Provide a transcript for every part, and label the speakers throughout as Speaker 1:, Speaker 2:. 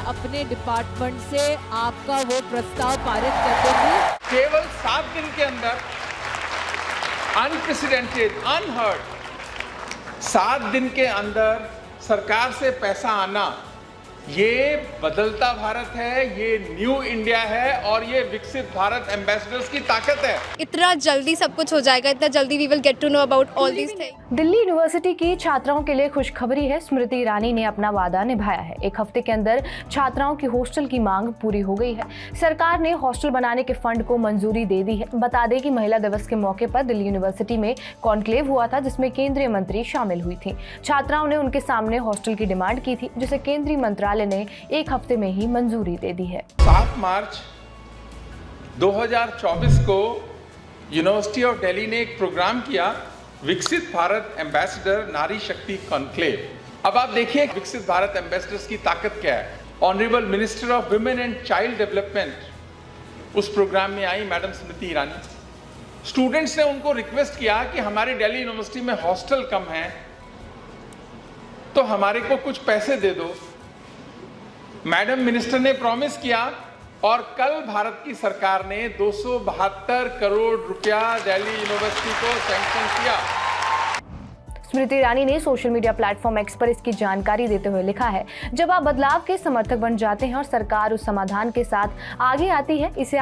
Speaker 1: अपने डिपार्टमेंट से आपका वो प्रस्ताव पारित कर दूंगी।
Speaker 2: केवल 7 दिन के अंदर अनप्रेसिडेंटेड, अनहर्ड, 7 दिन के अंदर सरकार से पैसा आना, ये बदलता भारत है, ये न्यू इंडिया है और ये विकसित भारत एम्बेसडर्स की ताकत है।
Speaker 3: इतना जल्दी सब कुछ हो जाएगा, इतना जल्दी we will get to know about all these things.
Speaker 4: Delhi University की छात्राओं के लिए खुशखबरी है। स्मृति ईरानी ने अपना वादा निभाया है। एक हफ्ते के अंदर छात्राओं की हॉस्टल की मांग पूरी हो गई है। सरकार ने हॉस्टल बनाने के फंड को मंजूरी दे दी है। बता दें कि महिला दिवस के मौके पर दिल्ली यूनिवर्सिटी में कॉन्क्लेव हुआ था, जिसमें केंद्रीय मंत्री शामिल हुई थी। छात्राओं ने उनके सामने हॉस्टल की डिमांड की थी, जिसे केंद्रीय मंत्रालय ने एक हफ्ते में ही मंजूरी दे दी है।
Speaker 2: 7 मार्च 2024 को यूनिवर्सिटी ऑफ दिल्ली ने एक प्रोग्राम किया, विकसित भारत एम्बेसडर नारी शक्ति कॉन्क्लेव। अब आप देखिए विकसित भारत एम्बेसडर्स की ताकत क्या है। Honourable minister of women and child development उस प्रोग्राम में आई, मैडम स्मृति ईरानी। स्टूडेंट्स ने उनको रिक्वेस्ट किया कि हमारी दिल्ली यूनिवर्सिटी में हॉस्टल कम है, तो हमारे को कुछ पैसे दे दो। मैडम मिनिस्टर ने प्रॉमिस किया और कल भारत की सरकार ने 272 करोड़ रुपया दिल्ली यूनिवर्सिटी को सैंक्शन किया।
Speaker 4: स्मृति ईरानी ने सोशल मीडिया प्लेटफॉर्म एक्स पर इसकी जानकारी देते हुए लिखा है, जब आप बदलाव के समर्थक बन जाते हैं और सरकार उस समाधान के साथ आगे आती है जिसे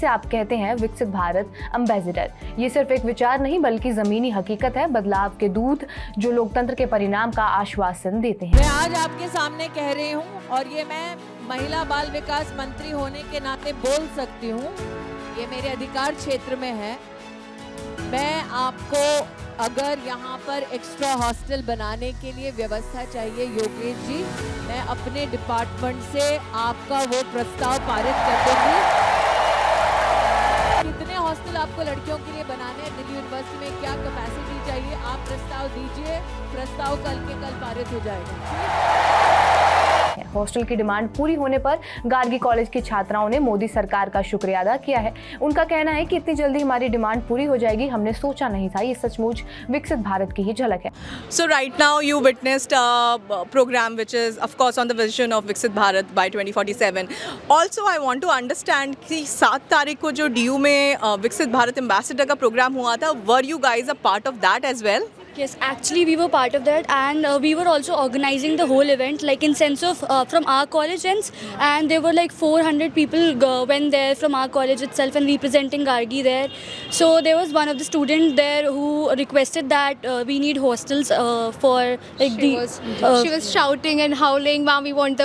Speaker 4: आप कहते हैं विकसित भारत एम्बेसडर। ये सिर्फ एक विचार नहीं बल्कि जमीनी हकीकत है, बदलाव के दूत जो लोकतंत्र के परिणाम का आश्वासन देते हैं।
Speaker 1: मैं आज आपके सामने कह रही हूँ और ये मैं महिला बाल विकास मंत्री होने के नाते बोल सकती हूँ, ये मेरे अधिकार क्षेत्र में है। मैं आपको अगर यहाँ पर एक्स्ट्रा हॉस्टल बनाने के लिए व्यवस्था चाहिए योगेश जी, मैं अपने डिपार्टमेंट से आपका वो प्रस्ताव पारित कर दूंगी। कितने हॉस्टल आपको लड़कियों के लिए बनाने हैं दिल्ली यूनिवर्सिटी में, क्या कैपेसिटी चाहिए, आप प्रस्ताव दीजिए, प्रस्ताव कल के कल पारित हो जाएगा।
Speaker 4: हॉस्टल की डिमांड पूरी होने पर गार्गी कॉलेज की छात्राओं ने मोदी सरकार का शुक्रिया अदा किया है। उनका कहना है कि इतनी जल्दी हमारी डिमांड पूरी हो जाएगी, हमने सोचा नहीं था। ये सचमुच विकसित भारत की ही झलक है।
Speaker 5: So right now you witnessed a program which is of course on the vision of Viksit Bharat by 2047. Also I want to understand कि 7 तारीख को जो DU में विकसित भारत एम्बेसडर का प्रोग्राम हुआ था, were you guys a part of that as well?
Speaker 3: Yes, actually we were part of that, and we were also organizing the whole event, like in sense of from our college ends, and there were like 400 people went there from our college itself and representing Gargi there. So there was one of the students there who requested that we need hostels for like
Speaker 6: she was shouting and howling, "Ma'am, we want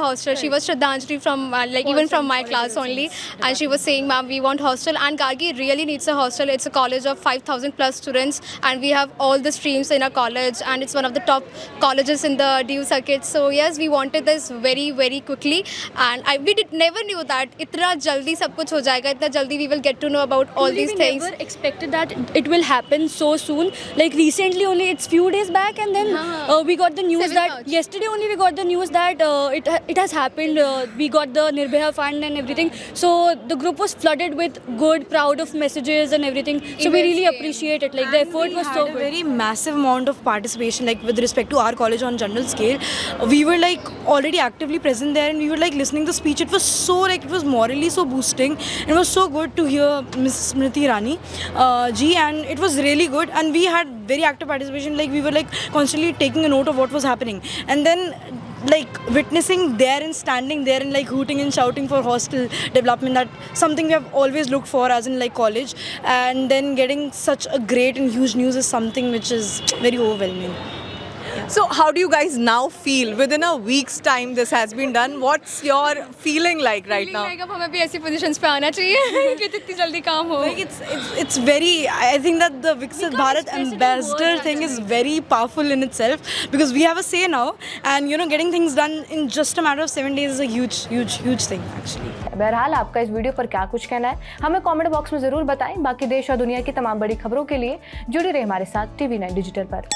Speaker 6: the hostel." She was Shraddhanjali from like even from my class only, and she was saying, "Ma'am, we want hostel." And Gargi really needs a hostel. It's a college of 5,000 plus students, and we have all the streams in our college, and it's one of the top colleges in the DU circuit. So yes, we wanted this very very quickly, and we never knew that इतना जल्दी सब कुछ हो जाएगा, इतना जल्दी we will get to know about all these things.
Speaker 3: We never expected that it will happen so soon. Like recently only, it's few days back, and then we got the news that yesterday only we got the news that it has happened. We got the Nirbhaya fund and everything. So the group was flooded with good, proud of messages and everything. So we really appreciate it. Like the effort was so good.
Speaker 5: Very massive amount of participation, like with respect to our college on general scale. We were like already actively present there, and we were like listening to the speech. It was so like, it was morally so boosting. It was so good to hear Ms. Smriti Irani ji, and it was really good, and we had very active participation. Like we were like constantly taking a note of what was happening, and then like witnessing there and standing there and like hooting and shouting for hostel development, that something we have always looked for as in like college, and then getting such a great and huge news is something which is very overwhelming. So how do you guys now feel? Within a week's time this has been done. What's your feeling like right now?
Speaker 6: Like अब हमें भी ऐसी positions पे आना चाहिए कि इतनी जल्दी काम हो.
Speaker 5: Like it's very, I think that the Viksit Bharat ambassador thing is very powerful in itself, because we have a say now, and you know, getting things done in just a matter of 7 days is a huge thing actually.
Speaker 4: बहरहाल आपका इस video पर क्या कुछ कहना है हमें comment box में जरूर बताएं। बाकी देश और दुनिया की तमाम बड़ी खबरों के लिए जुड़े रहे हमारे साथ TV9 डिजिटल पर।